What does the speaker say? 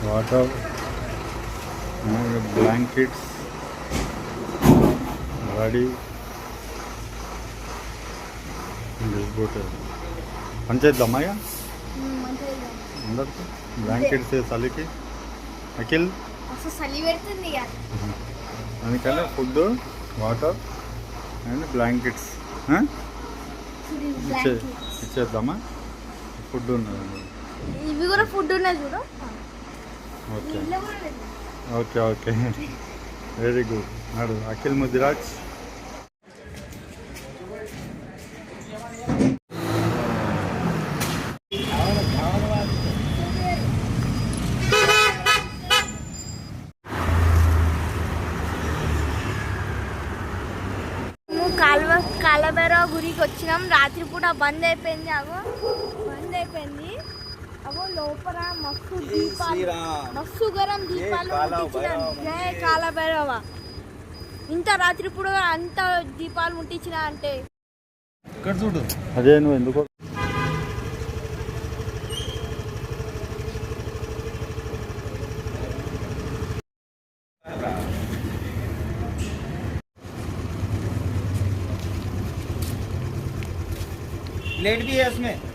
Water, blankets ready. పంచేద్దామా ఇక అందరికి blankets చలికి అఖిల్ చలి పెడుతుంది అందుకని ఫుడ్, వాటర్ అండ్ బ్లాంకెట్స్ ఇచ్చేద్దామా. ఫుడ్ ఉన్నది, ఇవి కూడా ఫుడ్ ఉన్నాయి చూడు. Okay okay okay very good. నాడు అఖిల్ ముదిరాజ్. కాలభైరవ గుడికి వచ్చినాం. రాత్రిపూట బంద్ అయిపోయింది. బంద్ అయిపోయింది. అగో లోపల మస్తు దీపాలు, మస్తు గరం దీపాలు ముట్టించినాం. జయ కాలభైరవ. ఇంత రాత్రిపూట అంత దీపాలు ముట్టించిన అంటే ఇక్కడ చూడు. అదే నువ్వు ఎందుకో प्लेट भी है उसमें।